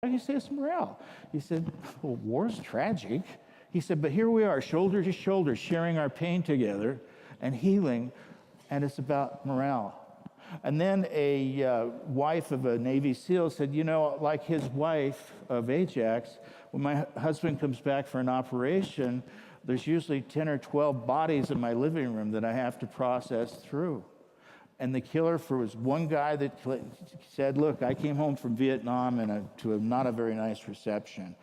Why do you say it's morale? He said, well, war's tragic. He said, but here we are, shoulder to shoulder, sharing our pain together and healing, and it's about morale. And then a wife of a Navy SEAL said, you know, like his wife of Ajax, when my husband comes back for an operation, there's usually 10 or 12 bodies in my living room that I have to process through. And the killer was one guy that said, look, I came home from Vietnam to a not a very nice reception.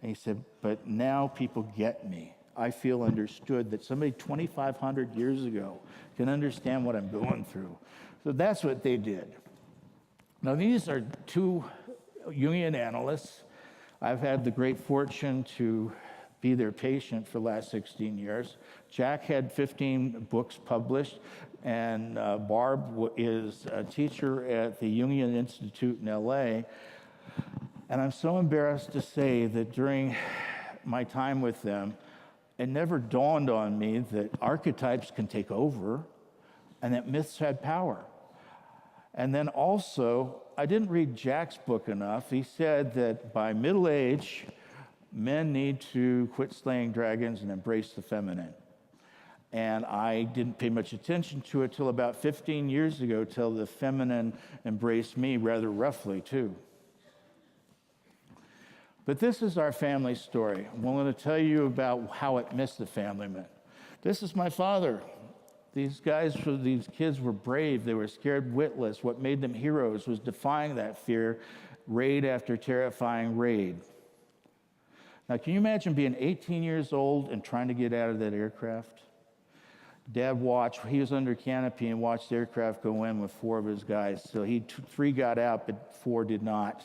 And he said, but now people get me. I feel understood, that somebody 2,500 years ago can understand what I'm going through. So that's what they did. Now, these are two Jungian analysts. I've had the great fortune to be their patient for the last 16 years. Jack had 15 books published, and Barb is a teacher at the Jungian Institute in LA. And I'm so embarrassed to say that during my time with them, it never dawned on me that archetypes can take over and that myths had power. And then also, I didn't read Jack's book enough. He said that by middle age, men need to quit slaying dragons and embrace the feminine. And I didn't pay much attention to it till about 15 years ago, till the feminine embraced me rather roughly too. But this is our family story. I'm going to tell you about how it missed the family man. This is my father. These kids were brave. They were scared witless. What made them heroes was defying that fear, raid after terrifying raid. Now, can you imagine being 18 years old and trying to get out of that aircraft? Dad watched, he was under canopy and watched the aircraft go in with 4 of his guys. So 3 got out, but 4 did not.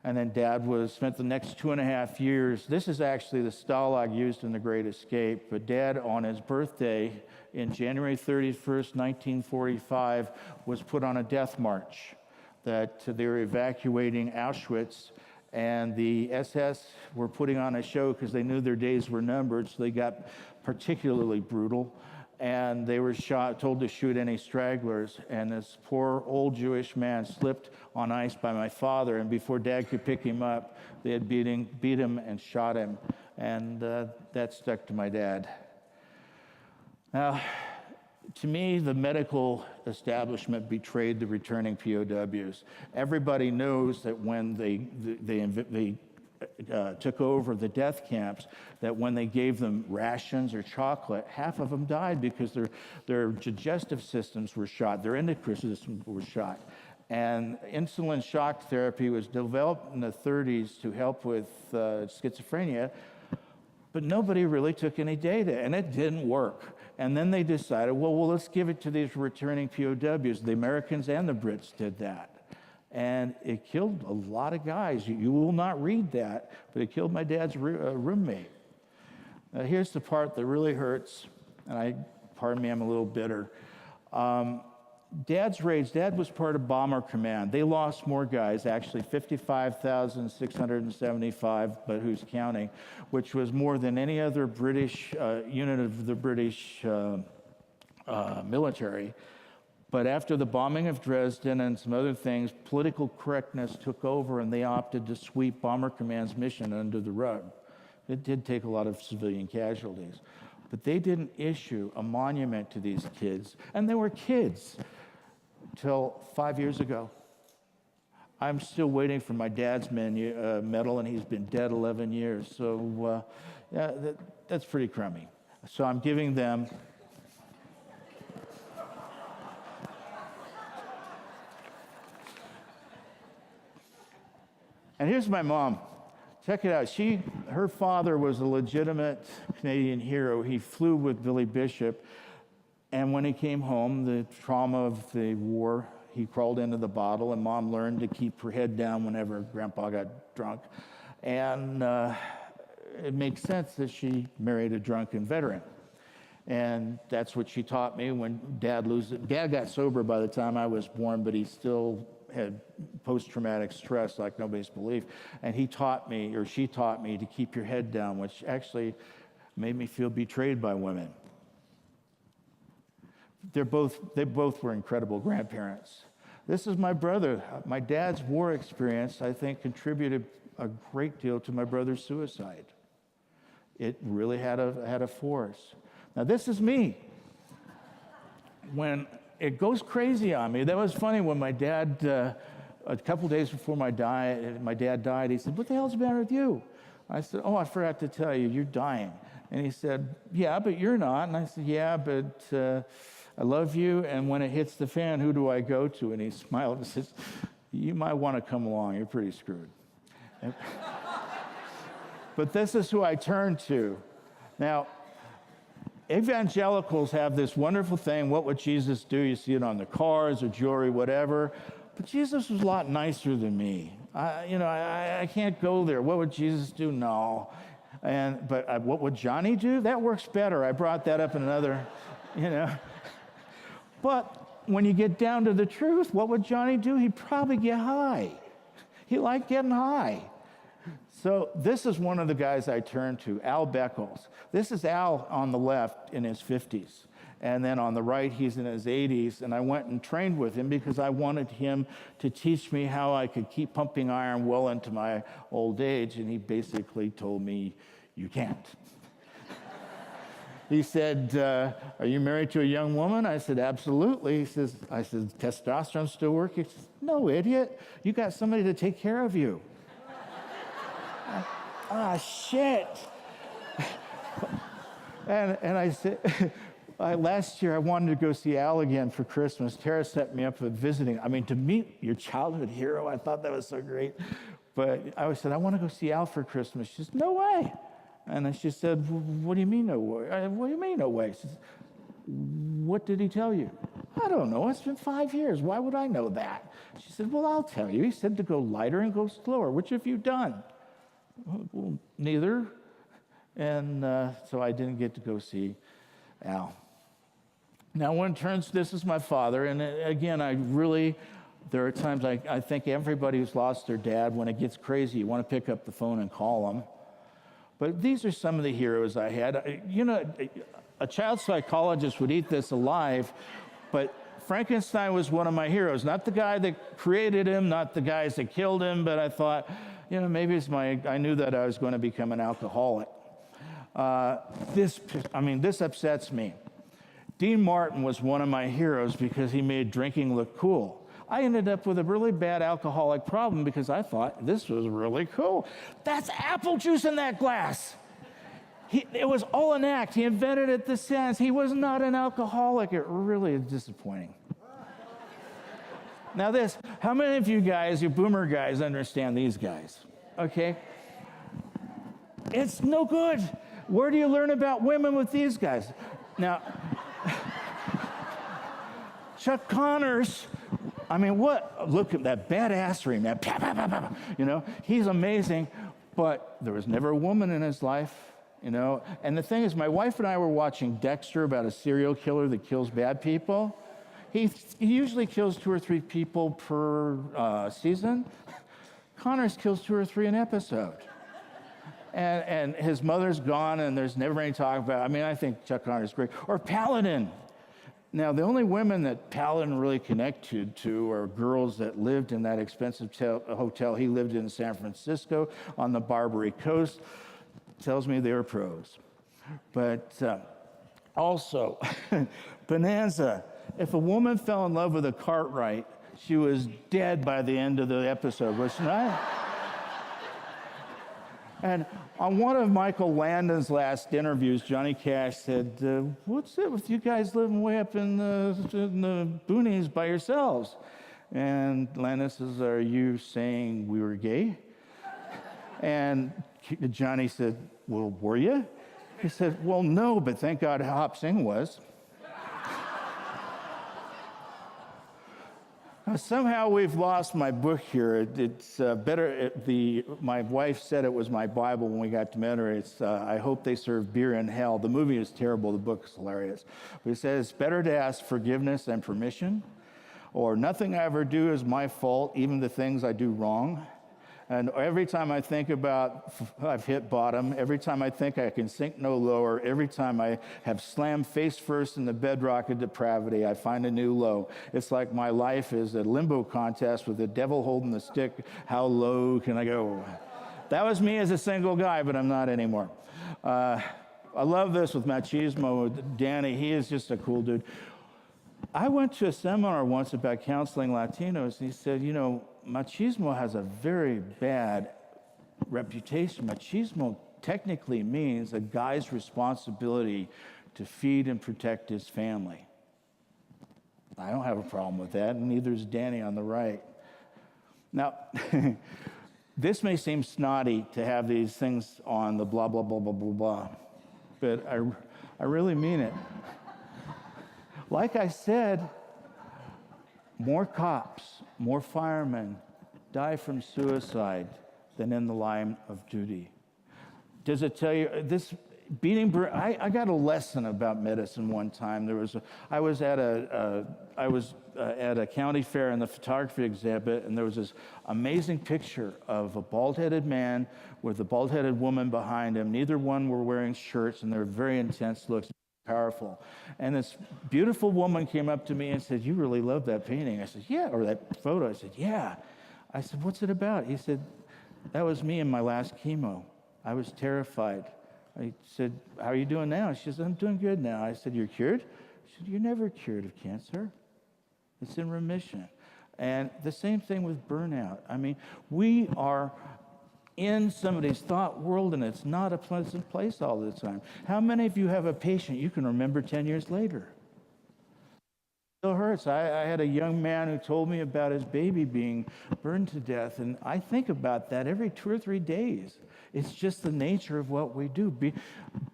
And then Dad spent the next 2.5 years. This is actually the Stalag used in The Great Escape. But Dad, on his birthday, in January 31st, 1945, was put on a death march that they were evacuating Auschwitz. And the SS were putting on a show because they knew their days were numbered, so they got particularly brutal. And they were told to shoot any stragglers. And this poor old Jewish man slipped on ice by my father, and before Dad could pick him up, they had beat him and shot him. And that stuck to my dad. Now, to me, the medical establishment betrayed the returning POWs. Everybody knows that when they took over the death camps, that when they gave them rations or chocolate, half of them died because their digestive systems were shot, their endocrine systems were shot. And insulin shock therapy was developed in the 30s to help with schizophrenia, but nobody really took any data, and it didn't work. And then they decided, well, let's give it to these returning POWs. The Americans and the Brits did that. And it killed a lot of guys. You will not read that, but it killed my dad's roommate. Now, here's the part that really hurts, and pardon me, I'm a little bitter. Dad's raids, Dad was part of Bomber Command. They lost more guys, actually 55,675, but who's counting, which was more than any other British unit of the British military. But after the bombing of Dresden and some other things, political correctness took over, and they opted to sweep Bomber Command's mission under the rug. It did take a lot of civilian casualties. But they didn't issue a monument to these kids, and they were kids, till 5 years ago. I'm still waiting for my dad's medal, and he's been dead 11 years. So yeah, that's pretty crummy. So I'm giving them... And here's my mom. Check it out. Her father was a legitimate Canadian hero. He flew with Billy Bishop. And when he came home, the trauma of the war, he crawled into the bottle, and Mom learned to keep her head down whenever Grandpa got drunk. And it makes sense that she married a drunken veteran. And that's what she taught me when Dad got sober by the time I was born, but he still had post-traumatic stress like nobody's belief. And she taught me to keep your head down, which actually made me feel betrayed by women. They both were incredible grandparents. This is my brother. My dad's war experience, I think, contributed a great deal to my brother's suicide. It really had a force. Now, this is me. When it goes crazy on me, that was funny when my dad, a couple days before my dad died, he said, "What the hell's the matter with you?" I said, "Oh, I forgot to tell you, you're dying." And he said, "Yeah, but you're not." And I said, "Yeah, but I love you, and when it hits the fan, who do I go to?" And he smiled and says, "You might want to come along, you're pretty screwed." But this is who I turn to. Now, evangelicals have this wonderful thing, what would Jesus do? You see it on the cars or jewelry, whatever. But Jesus was a lot nicer than me. I can't go there. What would Jesus do? No. But what would Johnny do? That works better. I brought that up in another, But when you get down to the truth, what would Johnny do? He'd probably get high. He liked getting high. So this is one of the guys I turn to, Al Beckles. This is Al on the left in his 50s. And then on the right, he's in his 80s. And I went and trained with him because I wanted him to teach me how I could keep pumping iron well into my old age. And he basically told me, "You can't." He said, "Are you married to a young woman?" I said, "Absolutely." I said, "Testosterone still work?" He said, "No, idiot. You got somebody to take care of you." Shit. And I said, last year I wanted to go see Al again for Christmas. Tara set me up for visiting. To meet your childhood hero, I thought that was so great. But I said, "I want to go see Al for Christmas." She said, "No way." And she said, "What do you mean no way?" "What do you mean no way?" She said, "What did he tell you?" "I don't know. It's been 5 years. Why would I know that?" She said, "Well, I'll tell you. He said to go lighter and go slower. Which have you done?" "Well, neither." And so I didn't get to go see Al. Now, this is my father. And again, there are times I think everybody who's lost their dad, when it gets crazy, you want to pick up the phone and call them. But these are some of the heroes I had. A child psychologist would eat this alive, but Frankenstein was one of my heroes. Not the guy that created him, not the guys that killed him, but I thought, maybe I knew that I was going to become an alcoholic. This upsets me. Dean Martin was one of my heroes because he made drinking look cool. I ended up with a really bad alcoholic problem because I thought this was really cool. That's apple juice in that glass. It was all an act. He invented it the sense. He was not an alcoholic. It really is disappointing. Now how many of you guys, you boomer guys, understand these guys? Okay? It's no good. Where do you learn about women with these guys? Now, Chuck Connors, look at that badassery, man. He's amazing, but there was never a woman in his life, And the thing is, my wife and I were watching Dexter about a serial killer that kills bad people. He usually kills 2 or 3 people per season. Connors kills 2 or 3 an episode. And his mother's gone, and there's never any talk about it. I think Chuck Connors is great. Or Paladin. Now, the only women that Paladin really connected to are girls that lived in that expensive hotel he lived in San Francisco on the Barbary Coast. Tells me they were pros. But also, Bonanza. If a woman fell in love with a Cartwright, she was dead by the end of the episode, wasn't she? And on one of Michael Landon's last interviews, Johnny Cash said, "What's it with you guys living way up in the boonies by yourselves?" And Landon says, "Are you saying we were gay?" And Johnny said, "Well, were you?" He said, "Well, no, but thank God Hop Sing was." Somehow we've lost my book here. It's better. My wife said it was my Bible when we got married. It's I hope they serve beer in hell. The movie is terrible. The book is hilarious. But it says, "It's better to ask forgiveness and permission, or nothing I ever do is my fault, even the things I do wrong. And every time I think about I've hit bottom, every time I think I can sink no lower, every time I have slammed face first in the bedrock of depravity, I find a new low. It's like my life is a limbo contest with the devil holding the stick. How low can I go? That was me as a single guy, but I'm not anymore. I love this with machismo, with Danny. He is just a cool dude. I went to a seminar once about counseling Latinos, and he said, you know, machismo has a very bad reputation. Machismo technically means a guy's responsibility to feed and protect his family. I don't have a problem with that, and neither is Danny on the right. Now, this may seem snotty to have these things on the blah, blah, blah, blah, blah, blah, but I really mean it. Like I said, more cops, more firemen die from suicide than in the line of duty. Does it tell you this beating? I got a lesson about medicine one time. I was at a county fair in the photography exhibit, and there was this amazing picture of a bald-headed man with a bald-headed woman behind him. Neither one were wearing shirts, and they were very intense looks. Powerful. And this beautiful woman came up to me and said, "You really love that painting?" I said, "Yeah," or that photo. I said, "Yeah." I said, "What's it about?" He said, "That was me in my last chemo. I was terrified." I said, "How are you doing now?" She said, "I'm doing good now." I said, "You're cured?" She said, "You're never cured of cancer. It's in remission." And the same thing with burnout. I mean, we are in somebody's thought world, and it's not a pleasant place all the time. How many of you have a patient you can remember 10 years later? It still hurts. I had a young man who told me about his baby being burned to death, and I think about that every 2 or 3 days. It's just the nature of what we do.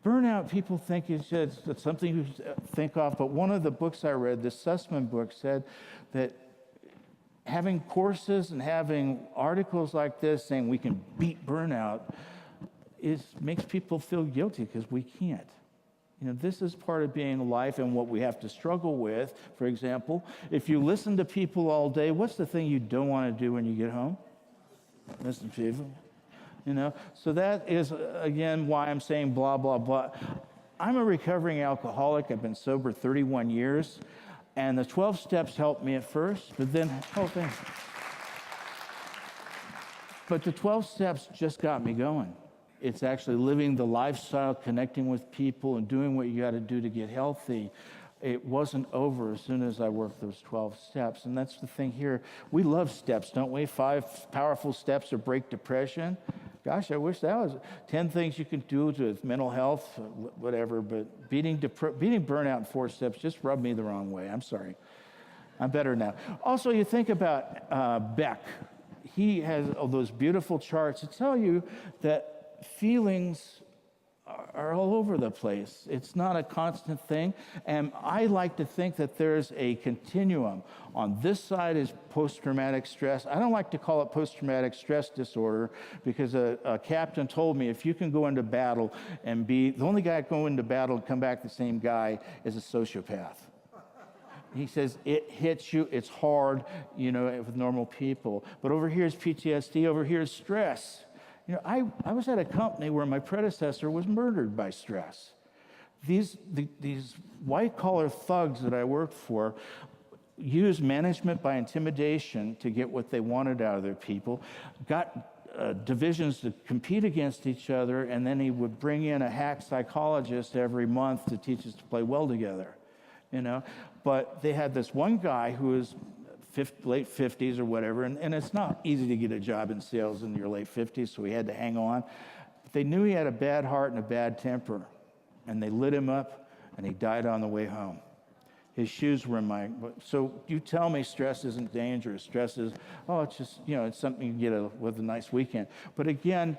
Burnout, people think it's something you think off, but one of the books I read, the Sussman book, said that having courses and having articles like this saying we can beat burnout makes people feel guilty because we can't. You know, this is part of being alive and what we have to struggle with. For example, if you listen to people all day, what's the thing you don't want to do when you get home? Listen to people. You know, so that is, again, why I'm saying blah, blah, blah. I'm a recovering alcoholic. I've been sober 31 years. And the 12 steps helped me at first, but then, but the 12 steps just got me going. It's actually living the lifestyle, connecting with people, and doing what you got to do to get healthy. It wasn't over as soon as I worked those 12 steps. And that's the thing here. We love steps, don't we? 5 powerful steps to break depression. Gosh, I wish that was 10 things you can do with mental health, whatever, but beating burnout in 4 steps just rubbed me the wrong way. I'm sorry. I'm better now. Also, you think about Beck. He has all those beautiful charts that tell you that feelings are all over the place. It's not a constant thing. And I like to think that there's a continuum. On this side is post-traumatic stress. I don't like to call it post-traumatic stress disorder because a captain told me if you can go into battle and be the only guy going into battle and come back the same guy is a sociopath. He says it hits you, it's hard, you know, with normal people. But over here is PTSD, over here is stress. You know, I was at a company where my predecessor was murdered by stress. These white-collar thugs that I worked for used management by intimidation to get what they wanted out of their people, got divisions to compete against each other, and then he would bring in a hack psychologist every month to teach us to play well together, you know. But they had this one guy who was late 50s or whatever, and it's not easy to get a job in sales in your late 50s, so he had to hang on. But they knew he had a bad heart and a bad temper, and they lit him up, and he died on the way home. His shoes were in my... So you tell me stress isn't dangerous. Stress is, it's just, you know, it's something you get with a nice weekend. But again,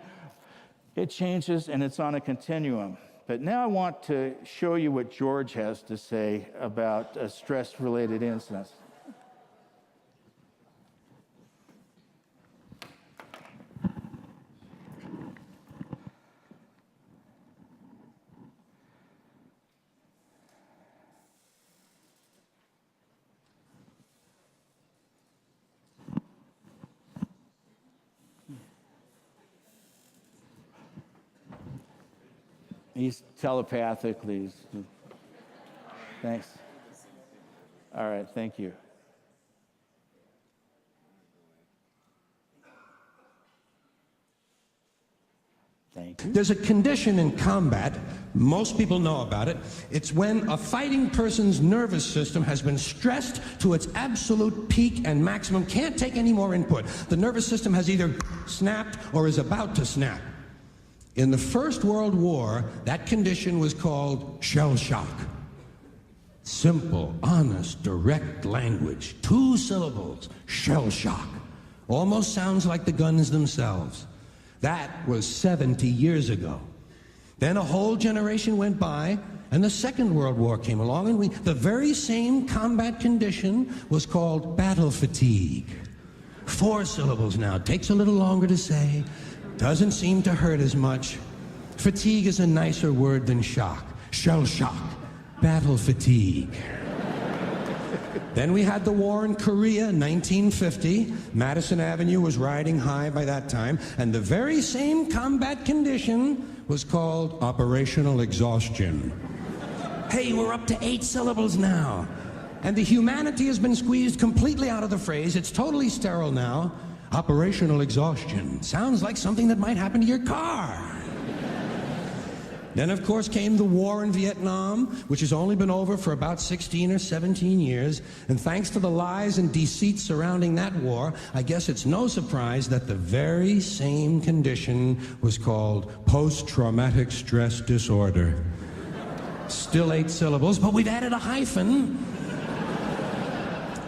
it changes, and it's on a continuum. But now I want to show you what George has to say about stress-related incidents. He's telepathically. Thanks. All right, thank you. Thank you. There's a condition in combat, most people know about it. It's when a fighting person's nervous system has been stressed to its absolute peak and maximum, can't take any more input. The nervous system has either snapped or is about to snap. In the First World War, that condition was called shell shock. Simple, honest, direct language, 2 syllables, shell shock. Almost sounds like the guns themselves. That was 70 years ago. Then a whole generation went by, and the Second World War came along, and the very same combat condition was called battle fatigue. 4 syllables now. Takes a little longer to say. Doesn't seem to hurt as much. Fatigue is a nicer word than shock. Shell shock. Battle fatigue. Then we had the war in Korea, 1950. Madison Avenue was riding high by that time, and the very same combat condition was called operational exhaustion. Hey, we're up to 8 syllables now. And the humanity has been squeezed completely out of the phrase. It's totally sterile now. Operational exhaustion. Sounds like something that might happen to your car. Then, of course, came the war in Vietnam, which has only been over for about 16 or 17 years. And thanks to the lies and deceit surrounding that war, I guess it's no surprise that the very same condition was called post-traumatic stress disorder. Still 8 syllables, but we've added a hyphen.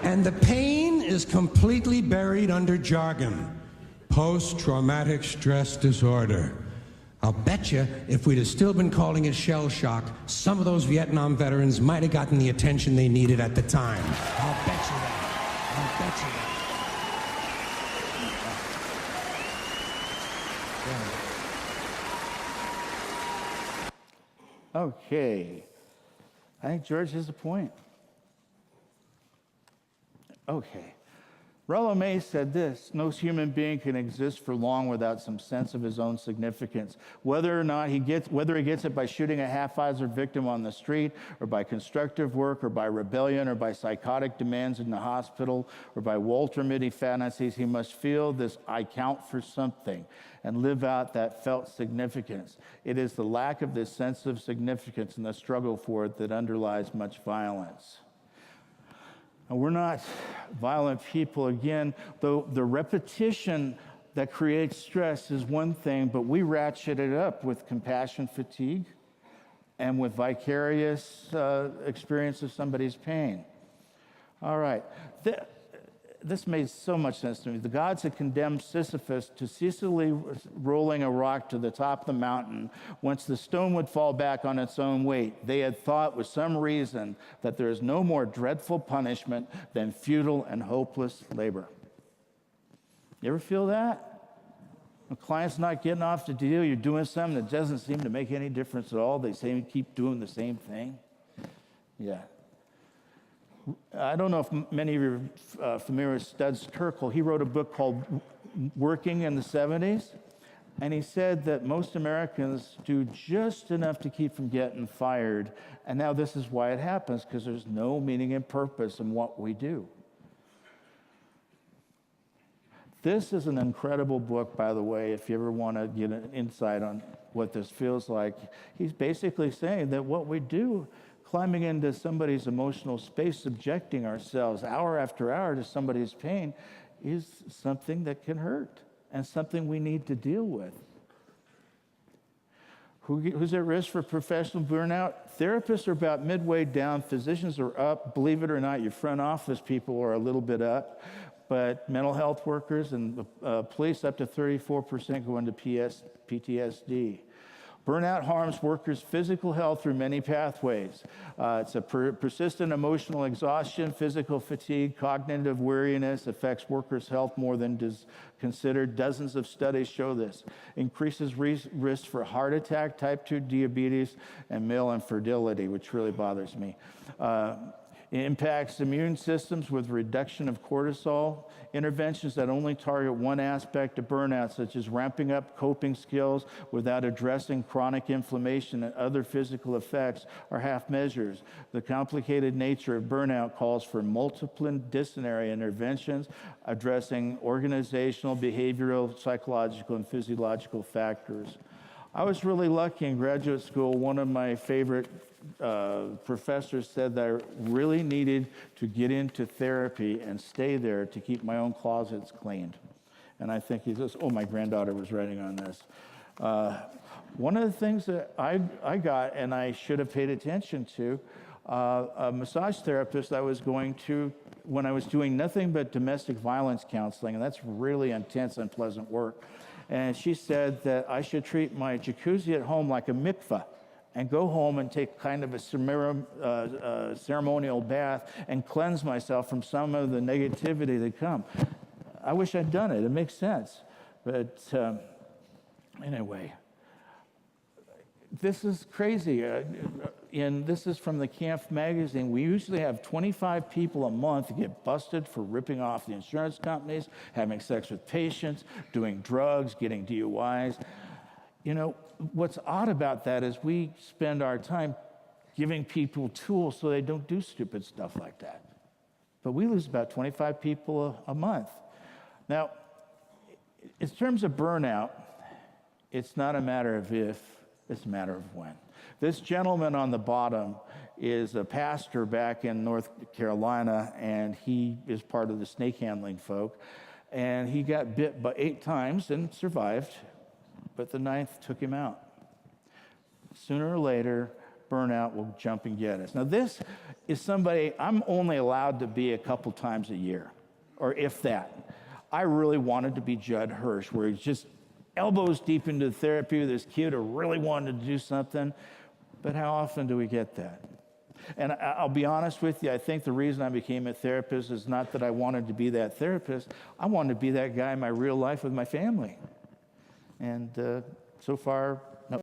And the pain is completely buried under jargon. Post-traumatic stress disorder. I'll bet you if we'd have still been calling it shell shock, some of those Vietnam veterans might have gotten the attention they needed at the time. I'll bet you that. I'll bet you that. Okay. I think George has a point. Okay. Rollo May said this: no human being can exist for long without some sense of his own significance. Whether he gets it by shooting a haphazard victim on the street, or by constructive work, or by rebellion, or by psychotic demands in the hospital, or by Walter Mitty fantasies, he must feel this I count for something and live out that felt significance. It is the lack of this sense of significance and the struggle for it that underlies much violence. And we're not violent people, again, though the repetition that creates stress is one thing, but we ratchet it up with compassion fatigue and with vicarious experience of somebody's pain. All right. This made so much sense to me. The gods had condemned Sisyphus to ceaselessly rolling a rock to the top of the mountain, whence the stone would fall back on its own weight. They had thought with some reason that there is no more dreadful punishment than futile and hopeless labor. You ever feel that? A client's not getting off the deal, you're doing something that doesn't seem to make any difference at all. They seem to keep doing the same thing. Yeah. I don't know if many of you are familiar with Studs Terkel. He wrote a book called Working in the 70s, and he said that most Americans do just enough to keep from getting fired, and now this is why it happens, because there's no meaning and purpose in what we do. This is an incredible book, by the way, if you ever want to get an insight on what this feels like. He's basically saying that what we do, climbing into somebody's emotional space, subjecting ourselves hour after hour to somebody's pain, is something that can hurt and something we need to deal with. Who's at risk for professional burnout? Therapists are about midway down. Physicians are up. Believe it or not, your front office people are a little bit up. But mental health workers and police, up to 34% go into PTSD. Burnout harms workers' physical health through many pathways. It's a persistent emotional exhaustion, physical fatigue, cognitive weariness affects workers' health more than is considered. Dozens of studies show this. Increases risk for heart attack, type 2 diabetes, and male infertility, which really bothers me. It impacts immune systems with reduction of cortisol, interventions that only target one aspect of burnout, such as ramping up coping skills without addressing chronic inflammation and other physical effects, are half measures. The complicated nature of burnout calls for multidisciplinary interventions addressing organizational, behavioral, psychological, and physiological factors. I was really lucky in graduate school. One of my favorite professors said that I really needed to get into therapy and stay there to keep my own closets cleaned. And I think he says, oh, my granddaughter was writing on this. One of the things that I got, and I should have paid attention to, a massage therapist I was going to when I was doing nothing but domestic violence counseling, and that's really intense, unpleasant work. And she said that I should treat my jacuzzi at home like a mikveh and go home and take kind of a ceremonial bath and cleanse myself from some of the negativity that come. I wish I'd done it. It makes sense. But anyway, this is crazy. And this is from the Kampf magazine. We usually have 25 people a month get busted for ripping off the insurance companies, having sex with patients, doing drugs, getting DUIs. You know, what's odd about that is we spend our time giving people tools so they don't do stupid stuff like that. But we lose about 25 people a month. Now, in terms of burnout, it's not a matter of if, it's a matter of when. This gentleman on the bottom is a pastor back in North Carolina, and he is part of the snake handling folk. And he got bit by 8 times and survived, but the 9th took him out. Sooner or later, burnout will jump and get us. Now, this is somebody I'm only allowed to be a couple times a year, or if that. I really wanted to be Judd Hirsch, where he's just elbows deep into therapy with this kid who really wanted to do something. But how often do we get that? And I'll be honest with you, I think the reason I became a therapist is not that I wanted to be that therapist. I wanted to be that guy in my real life with my family. And so far, no.